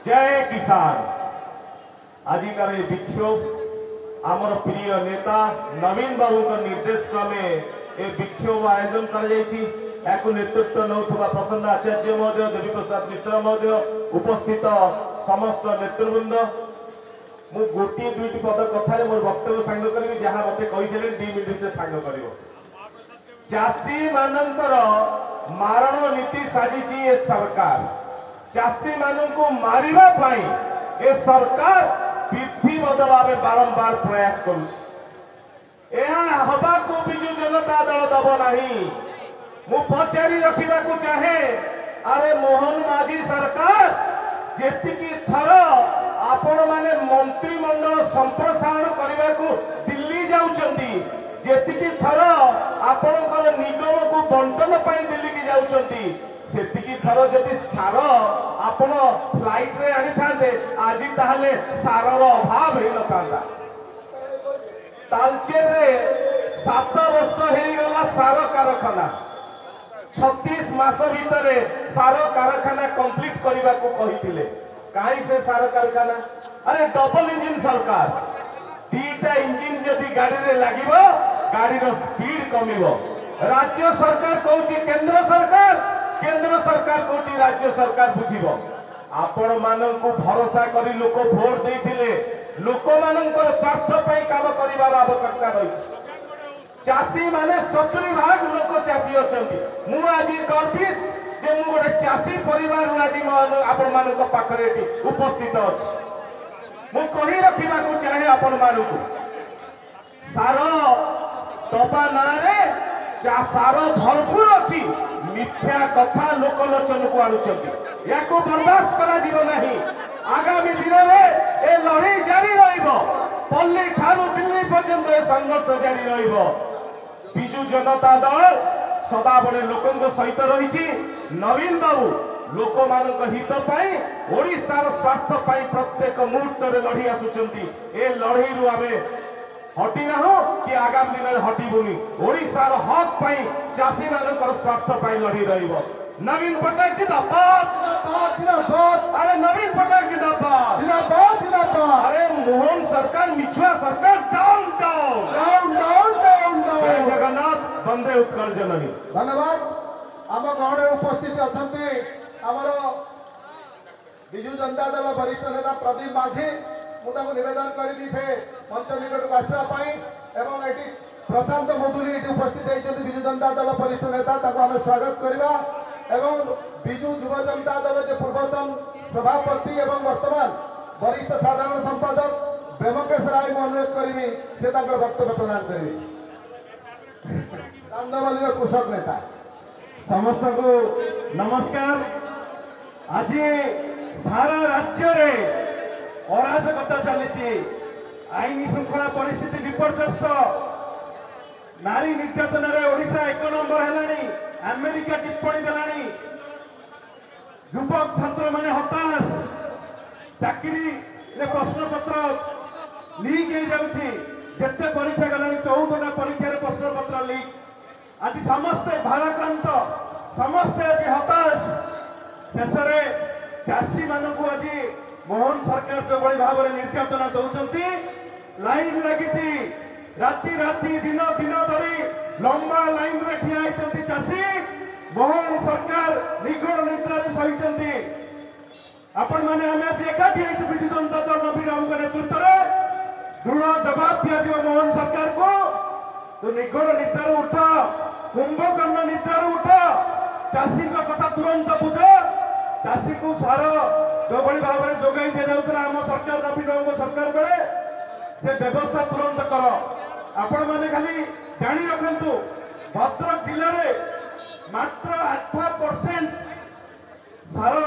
जय किसान आजिकार विक्षोभ आमर प्रिय नेता नवीन बाबू निर्देश क्रमे ए विक्षोभ आयोजन कर नेतृत्व नौथुवा प्रसन्न आचार्य महोदय देवी प्रसाद मिश्र महोदय उपस्थित समस्त नेतृवृंद मु गोटे दुईटी पद कथार मोर वक्तव्य सांग करी जहाँ मत कही 2 मिनिट सांग कर चाषी मानकर मारण नीति साजिची ए सरकार चाषी मानू मारिबा पाई ए सरकार विधिवत भाव बारंबार प्रयास करुछि हवा को बिजु जनता दल दब नहीं मु पचारि रखा चाहे अरे मोहन माझी सरकार जेतिकी थर आपण माने मंत्रिमंडल संप्रसारण करने को दिल्ली जाउचंदी जेतिकी थर आपणकर निगम को बंटन पाई दिल्ली की जाउचंदी सेतिकी थर जदि सार आपण फ्लाइट रे आनी थांदे आज ताहले सारर अभाव हे नथांदा तालचेर रे 7 वर्ष हे गला सार कारखाना 36 मास भितर सार कारखाना कंप्लीट करने को कही कहीं से सार कारखाना अरे डबल इंजिन सरकार 2टा इंजिन जदि गाड़ी रे लागिबो गाड़ी रो स्पीड कमिबो राज्य सरकार कहूची केंद्र सरकार कहूची राज्य सरकार बुझिबो आपण माननकु भरोसा करी लोक वोट देथिले लोक माननकर स्वार्थ पई काम करिवार आवश्यकता रही चाषी माने 70% लोक चाषी अछंती मु आज गर्वित जे मु गोटे चाषी परिवार आज आपण मानक पाखरे उपस्थित अछि मु कहि रखिबा को चाहे आपण मानकु सार तबा नारे सार भरपूर अछि मिथ्या कथा लोकलोचन को आनुचंती या को बर्दाश्त करा जीव नहीं आगामी दिन में ए लड़ाई जारी रहिबो पल्ली ठारू दिल्ली पर्यंत ए संघर्ष जारी रहिबो बिजु जनता दल सदा बड़े लोकों सहित रही नवीन बाबू लोक मानक हित पाई ओडिशार स्वार्थ पाई प्रत्येक मुहूर्त रे लड़ी आसुचंती ए लड़ाई रु आमे हटी ना हो कि आगामी दिन में हटिबुनी ओडिशार हक पाई चाषी मानकर स्वार्थ पाई लड़ी रहिबो नवीन पटनायक जिंदाबाद जिंदाबाद अरे नवीन पटनायक जिंदाबाद जिंदाबाद जिंदाबाद अरे मोहन सरकार मिछुआ सरकार down down down down down जय जगन्नाथ वंदे उत्कल जननी धन्यवाद आम गहणे उपस्थित अछंती हमर बिजु जनता दल वरिष्ठ नेता प्रदीप माझी मुझे निवेदन करी से मंच निकट को आसवाई एवं ये प्रशांत मधुरी ये उपस्थित होती बिजु जनता दल वरिष्ठ नेता आम स्वागत करवा एवं बिजु युव जनता दल जो पूर्वतन सभापति एवं वर्तमान वरिष्ठ साधारण संपादक बेमकेश राय को अनुरोध करी से वक्तव्य प्रदान करेंगे चांदवाली कृषक नेता समस्त को नमस्कार आज सारा राज्य रे अराजकता चली आईन श्रृंखला परिस्थिति विपर्यस्त नारी निर्यातन ओडिशा 1 नंबर है अमेरिका टिप्पणी देलानी युवक छात्र माने हताश चाकरी रे प्रश्न पत्र लीक हो जाउछि जेते परीक्षा गलानी 14टा परीक्षा रे प्रश्न पत्र लीक आज समस्त भाराक्रांत समस्त आज हताश शेष चाषी मानक आज मोहन सरकार जो बड़ी भाव में निर्यातना दौरान लाइन लगी राति राति दिन दिन धरी लंबा लाइन रे ठिया होती चाषी मोहन सरकार निगड़ निद्रा सही आपण मैंने आम आज एकाठी बिजु जनता दल नवीन बाबू नेतृत्व में दृढ़ जवाब दिया मोहन सरकार को तो निगड़ निद्रा उठ कुंभकर्ण निद्रा उठ चाषी कथा तुरंत बुझ चाषी को सार जो भाई भाव में जोगाई दि जाऊला आम सरकार नवीन बाबू सरकार बेले से व्यवस्था तुरंत कर आपण मैंने खाली जानी रखु भद्रक जिले में मात्र 8% सार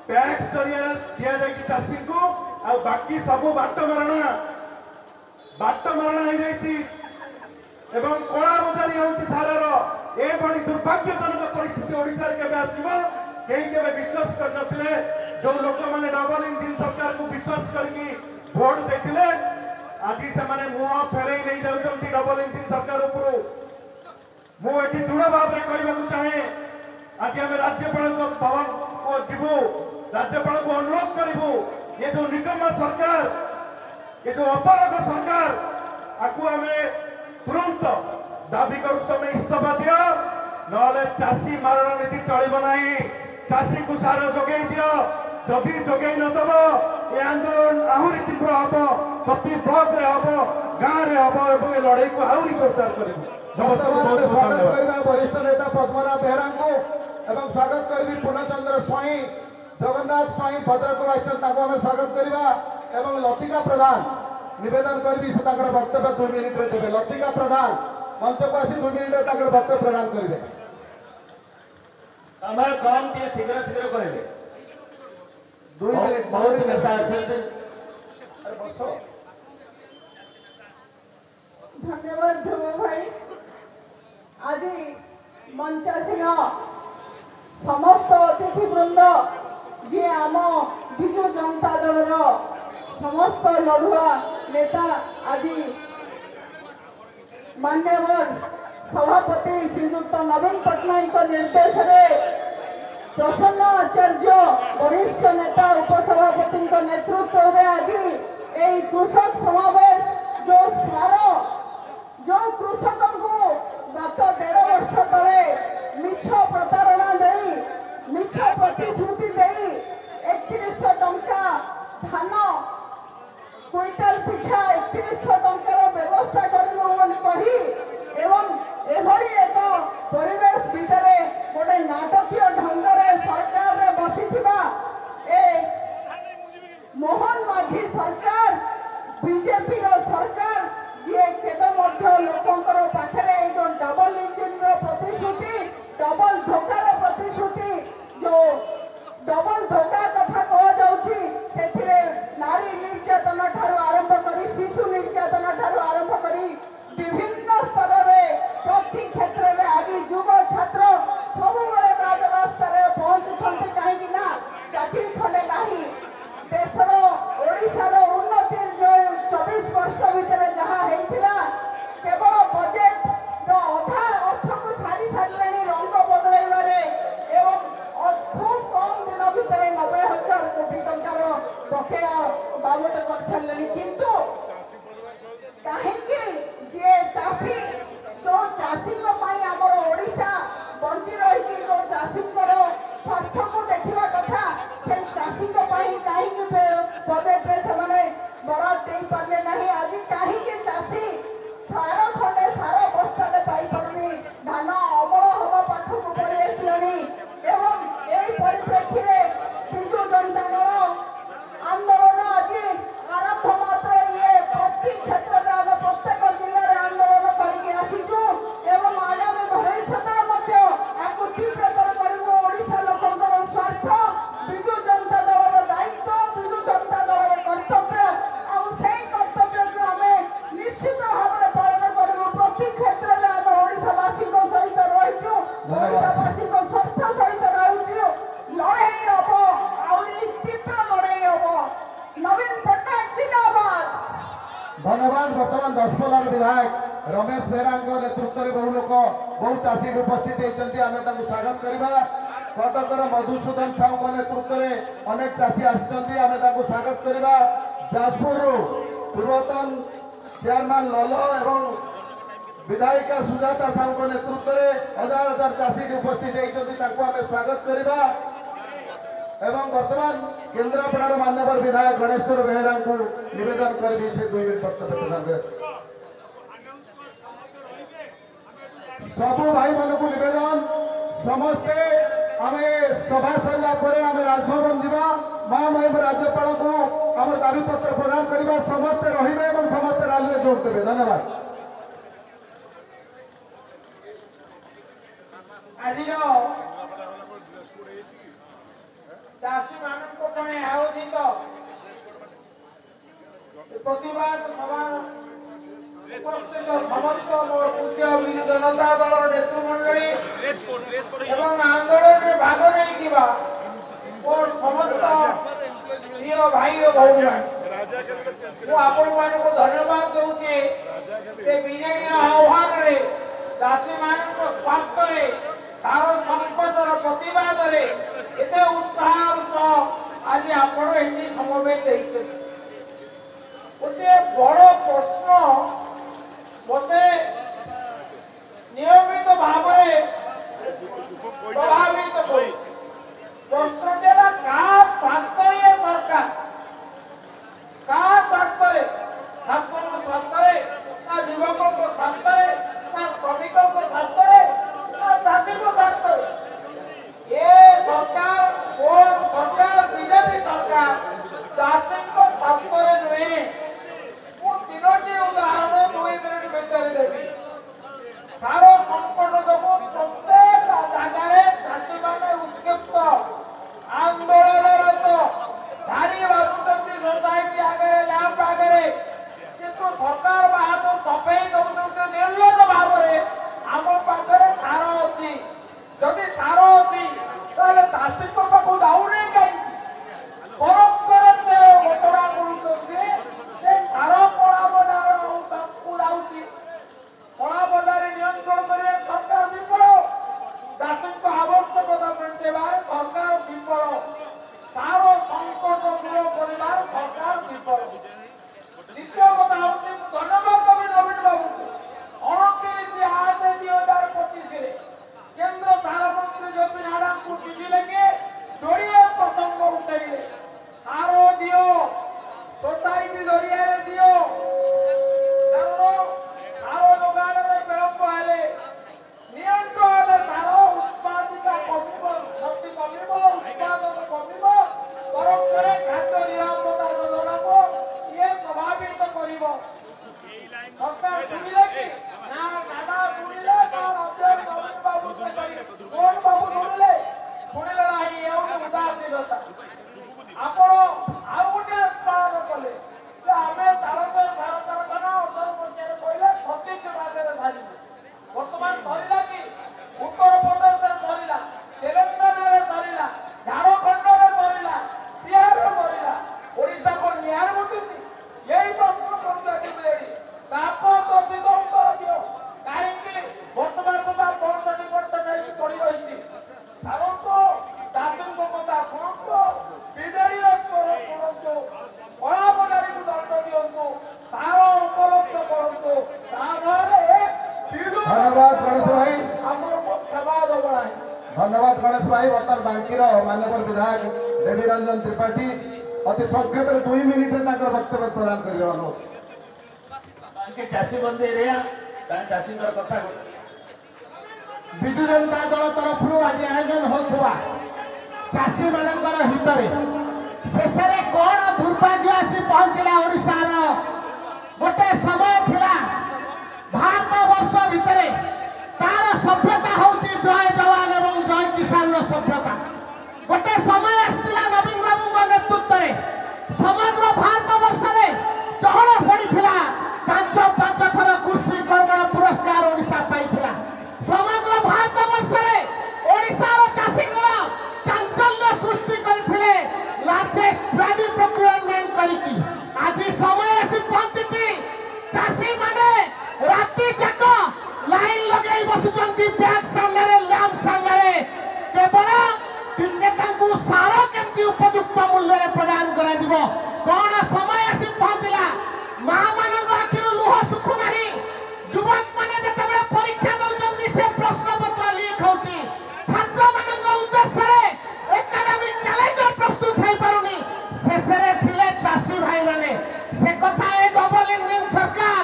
टैक्स जरिया दि जाए चाषी को आ बाकी सब बाट मारणा हो कला बजारी होची सारर एभली दुर्भाग्यजनक परिस्थिति ओडिशा रे केबे आसीबो केही केबे विश्वास कर नथिले जो लोक माने डबल इंजिन सरकार को विश्वास करके वोट देथिले आज से माने मुह फेरई नहीं जाउछंती डबल इंजिन सरकार ऊपर मु एठी दृढ़ भाव में कहबा चाहे आज आम राज्यपाल भवन को जीवु राज्यपाल को अनुरोध करूँ ये जो निकम्मा सरकार ये जो अपराध सरकार आपको आम तुरंत दाबी कर तुम इस्तीफा दि ना चाषी मारण नीति चलो ना चाषी को सार जोगे दियो जदि जोगे नदब ये आंदोलन आहरी तीव्र हम प्रति ब्लॉक रे हम गाँव रे हम ए लड़ाई को आहरी जोरदार ବର୍ତ୍ତମାନ ସ୍ୱାଗତ କରିବା ବରିଷ୍ଠ ନେତା ପଦ୍ମନାଭ ବେହେରାଙ୍କୁ ଏବଂ ସ୍ୱାଗତ କରିବି ପୂର୍ଣ୍ଣଚନ୍ଦ୍ର ସ୍ୱାଇଁ ଜଗନ୍ନାଥ ସ୍ୱାଇଁ ଭଦ୍ରକରୁ ଆସିଛନ୍ତି ତାଙ୍କୁ ଆମେ ସ୍ୱାଗତ କରିବା ଏବଂ ଲତିକା ପ୍ରଧାନ ନିବେଦନ କରିବି ସେ ତାଙ୍କର ବକ୍ତବ୍ୟ 2 ମିନିଟରେ ଦେବେ ଲତିକା ପ୍ରଧାନ ମଞ୍ଚକୁ ଆସି 2 ମିନିଟରେ ତାଙ୍କର ବକ୍ତବ୍ୟ ପ୍ରଦାନ କରିବେ समय कम टे शीघ्र शीघ्र कहले 2 ମିନିଟ बहुत नेता अछंते अरे बस धन्यवाद ध्रुव भाई आज मंचासीन समस्त अतिथिवृंद जी आम विजु जनता दल समस्त लड़ुआ नेता आज मान्यवर सभापति श्रीजुक्त नवीन पट्टनायक निर्देश प्रसन्न आचार्य वरिष्ठ नेता उपसभापति नेतृत्व में आज यही कृषक समावेश जो सार जो कृषक को गत 1.5 वर्ष तले मिछ प्रतारणा दे मिछ प्रतिश्रुति दे 3100 टंका धान क्विंटाल पिछा 3100 टंकार व्यवस्था कही एवं एभली एक परिवेश भितर गोटे नाटकीय ढंग से सरकार रे बसीथिबा ए मोहन माझी सरकार बीजेपी रो सरकार जे केबे मध्य लोकंकर पाखरे जो डबल इंजिन रो प्रतिश्रुति डबल धोकार प्रतिश्रुति जो डबल धोका कथा कह जाउची सेथिरे नारी निर्यातन ठारू आरंभ करी शिशु निर्यातन ठारू आरंभ करी विभिन्न स्तर में प्रति क्षेत्र में आज युव छात्र सब राजरास्ता पहुंचुंट कहीं चाकरी खंडे नहीं देशर ओडिशार उन्नति जो 24 वर्ष भितर जहाँ होता केवल बजेट अधा अर्थ को सारी सारे रंग बदल एवं खूब कम दिन भितर 90,000 कोटी टंकार बकेया बाबद कर सारे किंतु कहीं जे चाषी जो चाषी आमर ओडिशा बंची रही जो चाषी स्वार्थ को देखा कथा से चाषी कहीं बजेट से बराद दे पारे ना आज कहीं चाषी सार खंडे सार बस्ता पाई पारुनी धान अमल हवा पाखक पड़ी आसले एवं यही परिप्रेक्षी में विजु जनता दल आंदोलन आज आरंभ मात्र ये प्रति क्षेत्र में आम प्रत्येक जिले में आंदोलन करके आसीचु एवं आगामी भविष्य आपको तीव्रतर करू ओडिशा लोकंर स्वार्थ विजु जनता दल दायित्व विजु जनता दल कर्तव्य कर्तव्य को आम निश्चित भाव में पालन करूँ प्रति क्षेत्र में आम ओडिशावासी सहित रहीचु ओडिशावासी स्वार्थ सहित रहीचु लड़ाई हम आहरी तीव्र लड़ाई हम नवीन पट्टनायक जिंदाबाद धन्यवाद बर्तमान दशपल्लार विधायक रमेश बेहरा नेतृत्व में बहु लोक बहु चाषी उपस्थित होती आम स्वागत करवा कटकर मधुसूदन साहू नेतृत्व में अनेक चाषी आम स्वागत करवा जाजपुर पूर्वतन चेयरमैन लल एवं विधायिका सुजाता साहू नेतृत्व में हजार हजार चाषी उपस्थित होती आम स्वागत करवा एवं वर्तमान केन्द्रापड़ार मान्यवर विधायक गणेश्वर बेहरा को निवेदन करी से 2 मिनिट वक्तव्य प्रदान कर सबू भाई मान को निवेदन समस्ते आम सभा सरला आम राजभवन जावा माँ महिम राज्यपाल को आम दाबी पत्र प्रदान करवा समस्ते रे समस्ते रैली में जोग देवे धन्यवाद चाषी मान आयोजित प्रतिवाद सभा उपस्थित समस्त पूज्य विजु जनता दल नेतृमंडली एवं आंदोलन में भाग नहीं और समस्त प्रिय भाई और भौणी आपण को धन्यवाद दूचे बीजेडी आह्वान चाषी मान स्वार्थ सार संकटर प्रतिवाद एते उत्साह आज आपण एटी समवेत ହେଇଛନ୍ତି गोटे बड़ प्रश्न मते नियमित भाव प्रभावित प्रश्न का सरकार का छात्र स्वार्थ युवकों स्वार्थ श्रमिकों स्वार्थ चाषी स्वार्थ ये सरकार कौन सरकार बीजेपी सरकार चाषी स्वार्थ नुहे तीनोटी उदाहरण 2 मिनिट भितर देवी सारो संकट जो प्रत्येक जगह चाषी मैंने उत्क्षिप्त आंदोलन धाड़ी बाजुंट सोसाइटी आगे लैंप आगे किंतु सरकार बाहर सफेई दौरान निर्लज भाव आम पाखे सार अच्छी जदि सार अच्छी ताले चाषी पाख जाऊनी कहीं परस्पर से घटना गुरुत्व से सार कला बजार जाऊँगी कला बजार नियंत्रण कर सरकार विफल चाषी आवश्यकता मेटेवा सरकार विफल सार संकट दूर कर सरकार विफल द्वितीय कथा हूँ धन्यवाद देवी नवीन बाबू 29/8/2025 केंद्र सार मंत्री जेपी नाडा को चिठी लिखे जोड़िए प्रसंग उठाइले सार दियो सोसाइटी जरिया दियो सार जोगाण विलंब हेले नियंत्रण सार उत्पादिका कमिब शक्ति कमिब उत्पादन कमिब परोक्षरे खाद्य निरापत्ता योजना को ये प्रभावित करिब सरकार सुनिले कि ना नाडा सुनिले ना राज्य नवीन बाबू कौन बाबू सुनिले नहीं एवं उदासीनता आपण आउ गोटे पालन कले आमे तारक सार कारखाना 18 कहले 36 मासरे धारी वर्तमान सरिला कि उत्तर प्रदेश रे सरिला तेलंगाना रे सरिला झारखंड रे सरिला बिहार रे सरिला ओडिशा को न्याय मुतुची यही प्रश्न करूचा कि मेरी ताप तो सीधा उत्तर दियो काहे कि वर्तमान सुधा 65% नहीं पड़ी रही सारंतो चाषी को कथा शुणु बिजेडी शुणु कला बजारी को दंड दिंतु सार उपलब्ध करूँ धन्यवाद गणेश भाई धन्यवाद गणेश भाई बर्तमान बांकीर माननीय विधायक देवी रंजन त्रिपाठी अति संक्षेप 2 मिनिट वक्तव्य प्रदान कर चाषी बंदी एरिया चाषी कथा विजु जनता दल तरफ आज आयोजन होता चाषी मान हित शेष में कौन दुर्भाग्य आसी पहुंचला ओडिशार गोटे समय थिला भारत वर्ष भितर तार सभ्यता होची जय जवान एवं जय किसान सभ्यता गोटे समय आसला नवीन बाबू नेतृत्व में समग्र भारत वर्ष में चहल पड़ा 5 थर कृषि कर्मण पुरस्कार ओडिशा पाइथिला समग्र भारत वर्ष में ओडिशार चाषी चांचल्य सृष्टि करथिले लार्जेस्ट प्राइवेट प्रोक्योरमेंट करिकी आज समय आसी पहुंची चाषी माने राति जाक लाइन लगे बसुचंती बैग सामने लैंप सामने केवल नेताଙ୍କୁ सार केमती उपयुक्त मूल्य प्रदान करा दिबो कोन समय आसी पहुंचला मां मानक आखिर लुह सुखु नाही युवक माने जतबे परीक्षा दउचंती से प्रश्न पत्र लीक होची छात्र मानक उद्देश्य रे एकेडमिक कैलेंडर प्रस्तुत होई पारुनी शेषरे थिले चाषी भाई माने से कथा ए डबल इंजन सरकार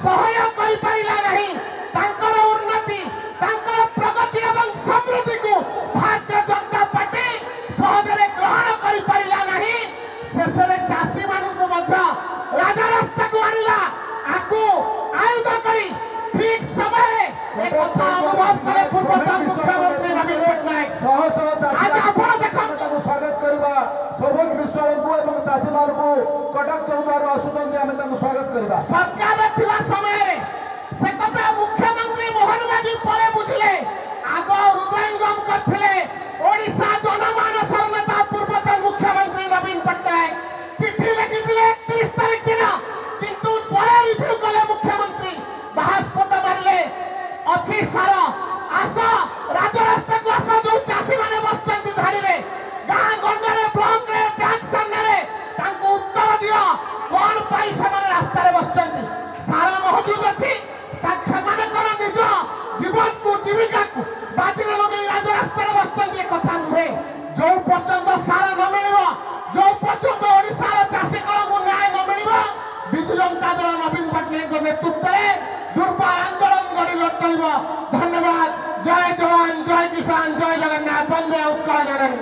सहयोग करि पाइला नाही तांकर उन्नति तांकर प्रगति एवं समृद्धि को भारतीय जनता पार्टी सहजरे ग्रहण करि पाइला नाही शेषरे चाषी मानक मध्य राजा रास्ता को आनिला आकु आयुध करी ठीक समय एक कथा अनुभव करे पूर्वतन मुख्यमंत्री नवीन पटनायक आज आपण देखन स्वागत करवा सौभाग्य विश्वबंधु एवं चाषी मान को कटक चौदार आसुचंती आमे ताको स्वागत करवा सरकार थिला समय रे से कथा मुख्यमंत्री मोहन माझी परे बुझले आगो हृदयंगम करथिले ओडिशा जनमानस नेता पूर्वतन मुख्यमंत्री नवीन पटनायक चिट्ठी लिखिथिले 31 तारिख दिन किंतु परे रिव्यू कले मुख्यमंत्री बाहस्पत मारले अच्छी सार आस राजरास्ता को आस जो चाषी माने बसचंती धाड़ी रे गां गंडरे ब्लॉक रे ସାର ମହଜୁଦ ଅଛି ସେମାନଙ୍କର ନିଜ ଜୀବନକୁ ଜୀବିକାକୁ ବାଜିରେ ଲଗେଇ ରାଜରାସ୍ତାରେ ବସିଛନ୍ତି। କଥା ନୁହେଁ। ଯୋଉ ପର୍ଯ୍ୟନ୍ତ ସାର ନ ମିଳିବ, ଯୋଉ ପର୍ଯ୍ୟନ୍ତ ଓଡ଼ିଶାର ଚାଷୀମାନଙ୍କୁ ନ୍ୟାୟ ନ ମିଳିବ, ବିଜୁ ଜନତା ଦଳ ନବୀନ ପଟ୍ଟନାୟକଙ୍କ ନେତୃତ୍ୱରେ ଦୁର୍ବାର ଆନ୍ଦୋଳନ ଗଢ଼ି ଚଳିବ। ଧନ୍ୟବାଦ। ଜୟ ଜବାନ, ଜୟ କିଷାନ, ଜୟ ଜଗନ୍ନାଥ, ବନ୍ଦେ ଉତ୍କଳ ଜନନୀ।